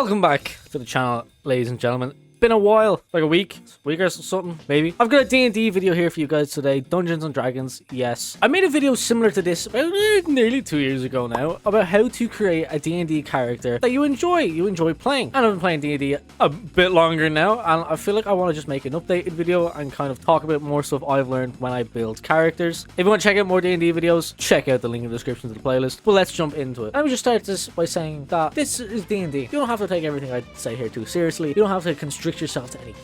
Welcome back to the channel, ladies and gentlemen. Been a while, like a week or something, maybe. I've got a D&D video here for you guys today, Dungeons and Dragons, yes. I made a video similar to this about nearly 2 years ago now, about how to create a D&D character that you enjoy playing. And I've been playing D&D a bit longer now, and I feel like I want to just make an updated video and kind of talk about more stuff I've learned when I build characters. If you want to check out more D&D videos, check out the link in the description to the playlist. But let's jump into it. Let me just start this by saying that this is D&D. You don't have to take everything I say here too seriously. You don't have to constrict yourself to any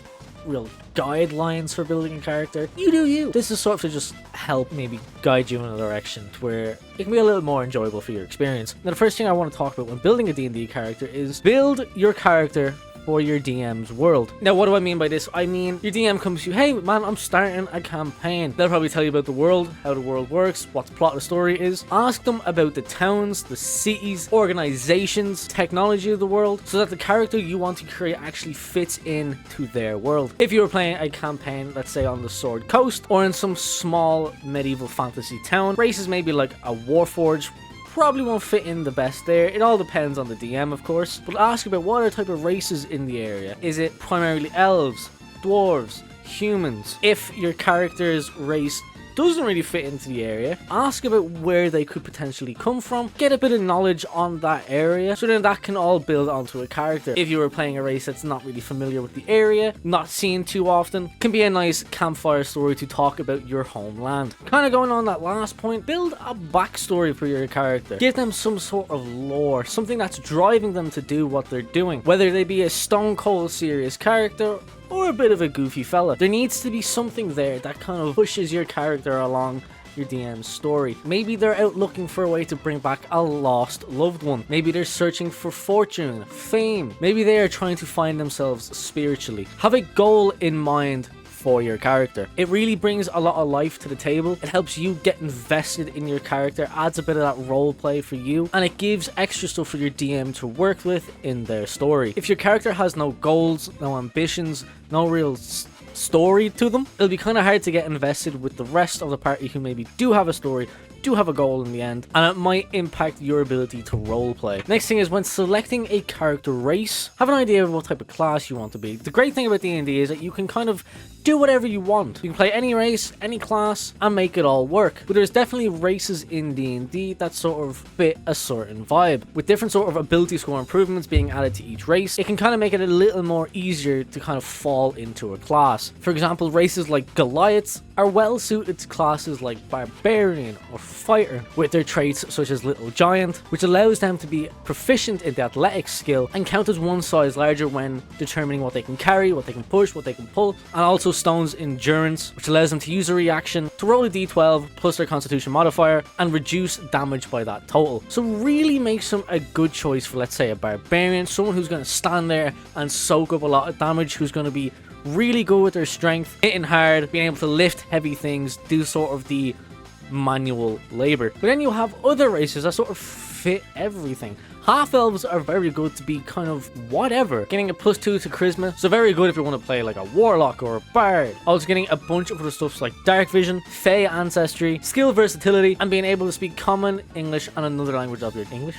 real guidelines for building a character. You do you. This is sort of to just help maybe guide you in a direction to where it can be a little more enjoyable for your experience. Now, the first thing I want to talk about when building a D&D character is build your character for your DM's world. Now, what do I mean by this? I mean, your DM comes to you, hey man, I'm starting a campaign. They'll probably tell you about the world, how the world works, what the plot of the story is. Ask them about the towns, the cities, organizations, technology of the world, so that the character you want to create actually fits into their world. If you were playing a campaign, let's say on the Sword Coast, or in some small medieval fantasy town, races maybe like a Warforged probably won't fit in the best there. It all depends on the DM, of course. But ask about what are type of races in the area. Is it primarily elves, dwarves, humans? If your character's race doesn't really fit into the area, ask about where they could potentially come from. Get a bit of knowledge on that area, so then that can all build onto a character. If you were playing a race that's not really familiar with the area, not seen too often, can be a nice campfire story to talk about your homeland. Kind of going on that last point, build a backstory for your character. Give them some sort of lore, something that's driving them to do what they're doing. Whether they be a stone cold serious character or a bit of a goofy fella, there needs to be something there that kind of pushes your character along your DM's story. Maybe they're out looking for a way to bring back a lost loved one. Maybe they're searching for fortune, fame. Maybe they are trying to find themselves spiritually. Have a goal in mind for your character. It really brings a lot of life to the table. It helps you get invested in your character, adds a bit of that role play for you, and it gives extra stuff for your DM to work with in their story. If your character has no goals, no ambitions, no real story to them, it'll be kind of hard to get invested with the rest of the party who maybe do have a story, do have a goal in the end, and it might impact your ability to roleplay. Next thing is, when selecting a character race, have an idea of what type of class you want to be. The great thing about D&D is that you can kind of do whatever you want. You can play any race, any class, and make it all work. But there's definitely races in D&D that sort of fit a certain vibe. With different sort of ability score improvements being added to each race, it can kind of make it a little more easier to kind of fall into a class. For example, races like Goliaths are well suited to classes like Barbarian or Fighter, with their traits such as Little Giant, which allows them to be proficient in the athletics skill and count as one size larger when determining what they can carry, what they can push, what they can pull, and also Stone's Endurance, which allows them to use a reaction to roll a d12 plus their Constitution modifier and reduce damage by that total. So really makes them a good choice for, let's say, a Barbarian, someone who's going to stand there and soak up a lot of damage, who's going to be really good with their strength, hitting hard, being able to lift heavy things, do sort of the manual labor. But then you have other races that sort of fit everything. Half-elves are very good to be kind of whatever, getting a +2 to charisma, so very good if you want to play like a warlock or a bard. Also getting a bunch of other stuff like dark vision, fey ancestry, skill versatility, and being able to speak common, English, and another language of your English.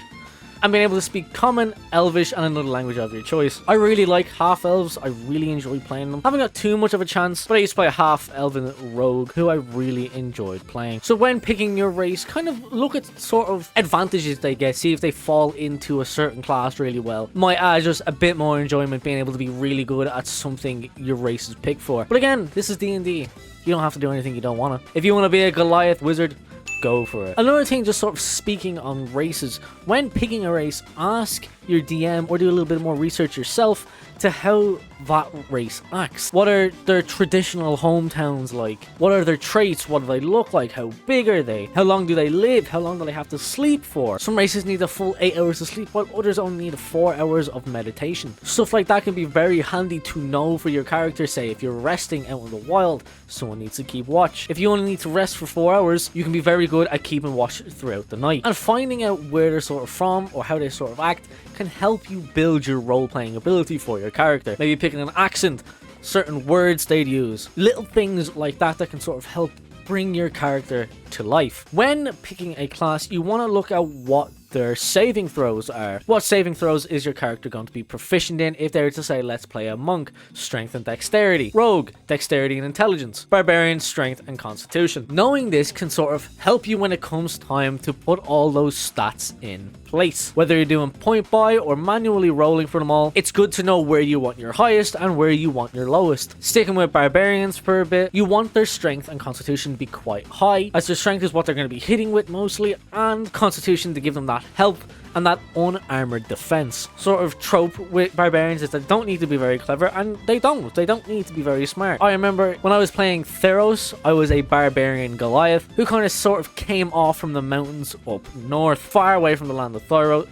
And being able to speak common, elvish, and another language of your choice. I really like half-elves. I really enjoy playing them. Haven't got too much of a chance, but I used to play a half-elven rogue who I really enjoyed playing. So when picking your race, kind of look at sort of advantages they get, see if they fall into a certain class really well. Might add just a bit more enjoyment being able to be really good at something your race is picked for. But again, this is D&D. You don't have to do anything you don't want to. If you want to be a Goliath wizard, go for it. Another thing, just sort of speaking on races, when picking a race, ask your DM or do a little bit more research yourself to how that race acts. What are their traditional hometowns like? What are their traits? What do they look like? How big are they? How long do they live? How long do they have to sleep for? Some races need a full 8 hours of sleep, while others only need 4 hours of meditation. Stuff like that can be very handy to know for your character. Say if you're resting out in the wild, someone needs to keep watch. If you only need to rest for 4 hours, you can be very good at keeping watch throughout the night. And finding out where they're sort of from or how they sort of act can help you build your role-playing ability for your character. Maybe picking an accent, certain words they'd use, little things like that that can sort of help bring your character to life. When picking a class, you want to look at what their saving throws are. What saving throws is your character going to be proficient in? If they were to say, let's play a monk, strength and dexterity, rogue, dexterity and intelligence, barbarian, strength and constitution. Knowing this can sort of help you when it comes time to put all those stats in place. Whether you're doing point buy or manually rolling for them all, it's good to know where you want your highest and where you want your lowest. Sticking with barbarians for a bit, you want their strength and constitution to be quite high, as their strength is what they're going to be hitting with mostly, and constitution to give them that health and that unarmored defense. Sort of trope with barbarians is that they don't need to be very clever, and they don't need to be very smart. I remember when I was playing Theros, I was a barbarian Goliath who kind of sort of came off from the mountains up north, far away from the land of Theros.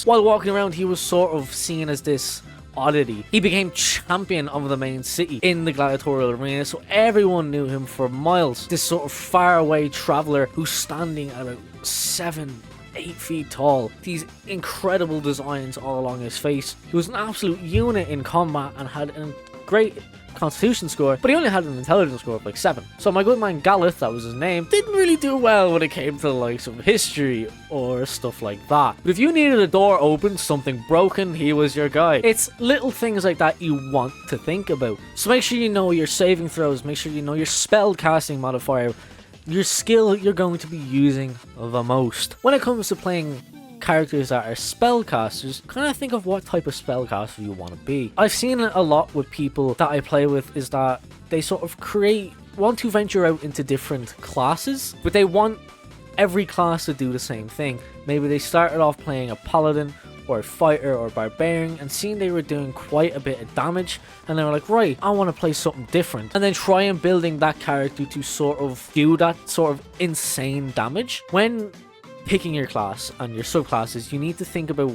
While walking around, he was sort of seen as this oddity. He became champion of the main city in the gladiatorial arena, so everyone knew him for miles. This sort of faraway traveler who's standing at about 7-8 feet tall. These incredible designs all along his face. He was an absolute unit in combat and had a great constitution score, but he only had an intelligence score of like 7. So my good man Galith, that was his name, didn't really do well when it came to the likes of history or stuff like that. But if you needed a door opened, something broken, he was your guy. It's little things like that you want to think about. So make sure you know your saving throws, make sure you know your spell casting modifier, your skill you're going to be using the most. When it comes to playing characters that are spellcasters, kind of think of what type of spellcaster you want to be. I've seen it a lot with people that I play with, is that they sort of want to venture out into different classes, but they want every class to do the same thing. Maybe they started off playing a paladin or a fighter or a barbarian and seen they were doing quite a bit of damage, and they were like, right, I want to play something different, and then try and building that character to sort of do that sort of insane damage. When picking your class and your subclasses, you need to think about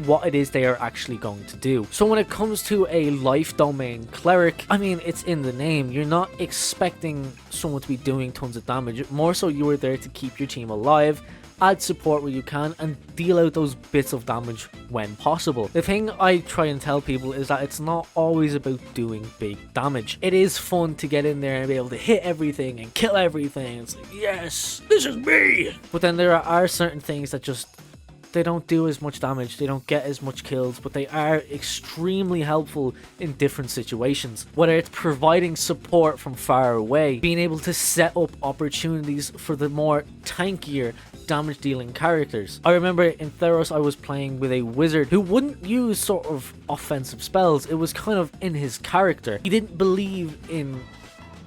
what it is they are actually going to do. So when it comes to a life domain cleric, I mean, it's in the name. You're not expecting someone to be doing tons of damage. More so, you are there to keep your team alive, add support where you can, and deal out those bits of damage when possible. The thing I try and tell people is that it's not always about doing big damage. It is fun to get in there and be able to hit everything and kill everything. It's like, yes, this is me! But then there are certain things that just, they don't do as much damage, they don't get as much kills, but they are extremely helpful in different situations. Whether it's providing support from far away, being able to set up opportunities for the more tankier damage dealing characters. I remember in Theros I was playing with a wizard who wouldn't use sort of offensive spells. It was kind of in his character. He didn't believe in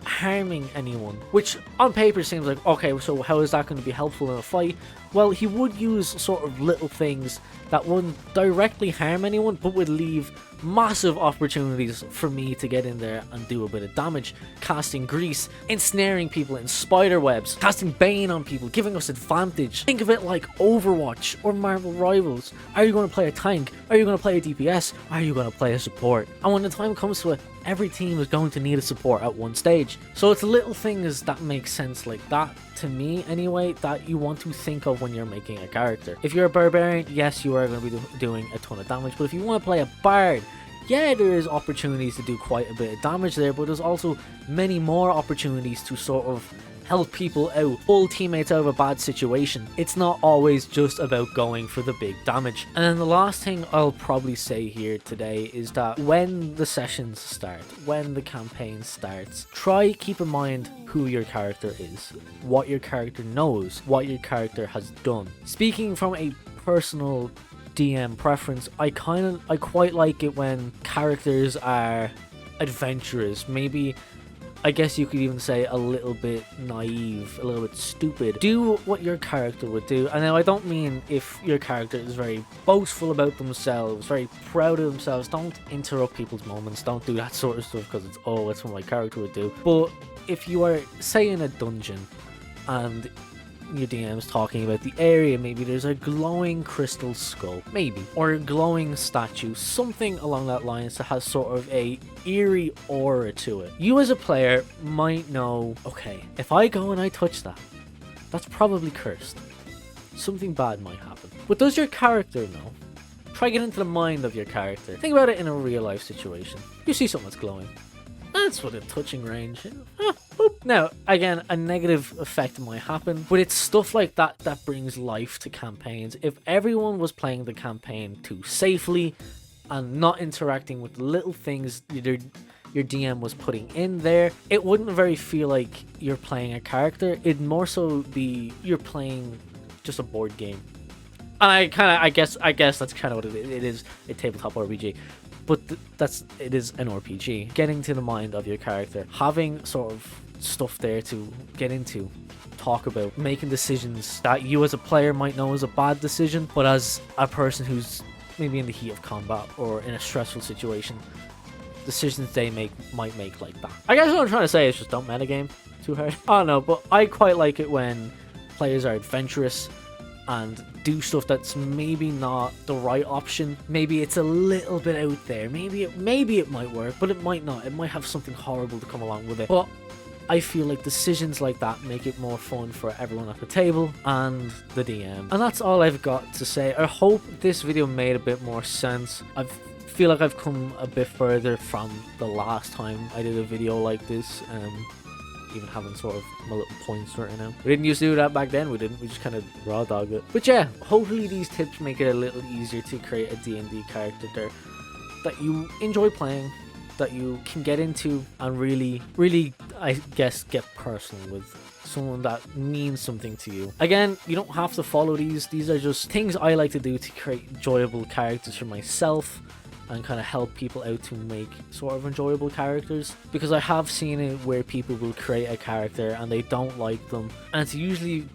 harming anyone, which on paper seems like, okay, so how is that going to be helpful in a fight? Well, he would use sort of little things that wouldn't directly harm anyone, but would leave massive opportunities for me to get in there and do a bit of damage. Casting grease, ensnaring people in spider webs, casting bane on people, giving us advantage. Think of it like Overwatch or Marvel Rivals. Are you going to play a tank? Are you going to play a DPS? Are you going to play a support? And when the time comes to it, every team is going to need a support at one stage. So it's little things that make sense like that, to me anyway, that you want to think of when you're making a character. If you're a barbarian, yes, you are going to be doing a ton of damage, but if you want to play a bard, yeah, there is opportunities to do quite a bit of damage there, but there's also many more opportunities to sort of help people out, pull teammates out of a bad situation. It's not always just about going for the big damage. And then the last thing I'll probably say here today is that when the sessions start, when the campaign starts, try keep in mind who your character is, what your character knows, what your character has done. Speaking from a personal DM preference, I quite like it when characters are adventurous, maybe I guess you could even say a little bit naive, a little bit stupid. Do what your character would do. And now I don't mean if your character is very boastful about themselves, very proud of themselves, don't interrupt people's moments, don't do that sort of stuff because it's what my character would do. But if you are, say, in a dungeon and your DM's talking about the area, maybe there's a glowing crystal skull, maybe, or a glowing statue, something along that lines that has sort of a eerie aura to it. You as a player might know, okay, if I go and I touch that, that's probably cursed. Something bad might happen. But does your character know? Try get into the mind of your character. Think about it in a real life situation. You see something that's glowing. That's within touching range. Boop. Now, again, a negative effect might happen, but it's stuff like that that brings life to campaigns. If everyone was playing the campaign too safely and not interacting with the little things your DM was putting in there, it wouldn't very feel like you're playing a character. It'd more so be you're playing just a board game. And I guess that's kind of what it is. It is a tabletop RPG. But it is an RPG. Getting to the mind of your character, having sort of stuff there to get into, talk about, making decisions that you as a player might know is a bad decision, but as a person who's maybe in the heat of combat or in a stressful situation, decisions they might make like that. I guess what I'm trying to say is just don't metagame too hard. I don't know, but I quite like it when players are adventurous and do stuff that's maybe not the right option. Maybe it's a little bit out there. Maybe it might work, but it might not. It might have something horrible to come along with it. But I feel like decisions like that make it more fun for everyone at the table and the DM. And that's all I've got to say. I hope this video made a bit more sense. I feel like I've come a bit further from the last time I did a video like this. Even having sort of my little points written out. We didn't used to do that back then. We just kind of raw dog it. But yeah, hopefully these tips make it a little easier to create a D&D character there that you enjoy playing, that you can get into and really, I guess, get personal with. Someone that means something to you. Again, you don't have to follow these. These are just things I like to do to create enjoyable characters for myself and kind of help people out to make sort of enjoyable characters, because I have seen it where people will create a character and they don't like them, and it usually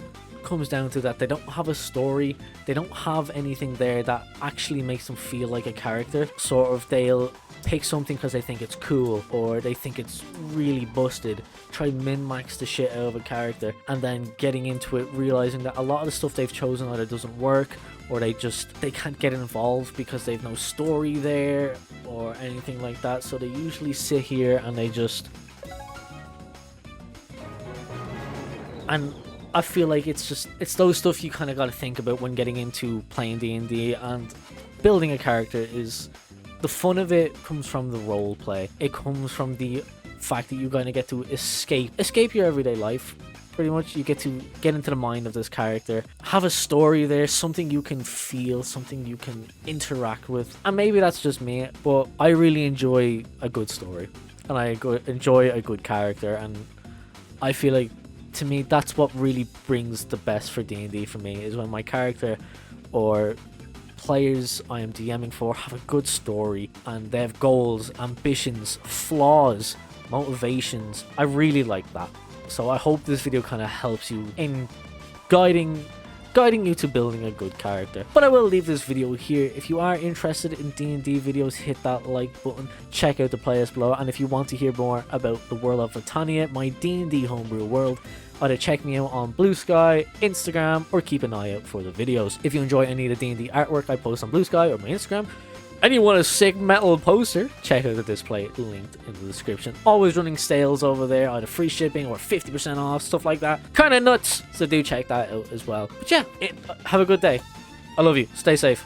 comes down to that they don't have a story, they don't have anything there that actually makes them feel like a character. Sort of they'll pick something because they think it's cool or they think it's really busted, try min-max the shit out of a character, and then getting into it realizing that a lot of the stuff they've chosen either doesn't work or they can't get involved because they've no story there or anything like that. So they usually sit here and and I feel like it's those stuff you kind of got to think about when getting into playing D&D, and building a character is the fun of it comes from the role play. It comes from the fact that you're going to get to escape your everyday life. Pretty much, you get to get into the mind of this character, have a story there, something you can feel, something you can interact with. And maybe that's just me, but I really enjoy a good story, and I enjoy a good character, and I feel like, to me, that's what really brings the best for D&D for me, is when my character or players I am DMing for have a good story and they have goals, ambitions, flaws, motivations. I really like that. So I hope this video kind of helps you in guiding you to building a good character. But I will leave this video here. If you are interested in D&D videos, hit that like button, check out the playlist below, and if you want to hear more about the world of Britannia, my D&D homebrew world, either check me out on Bluesky, Instagram, or keep an eye out for the videos. If you enjoy any of the D&D artwork I post on Bluesky or my Instagram, and you want a sick metal poster, check out the display linked in the description. Always running sales over there, either free shipping or 50% off, stuff like that. Kind of nuts, so do check that out as well. But yeah, have a good day. I love you. Stay safe.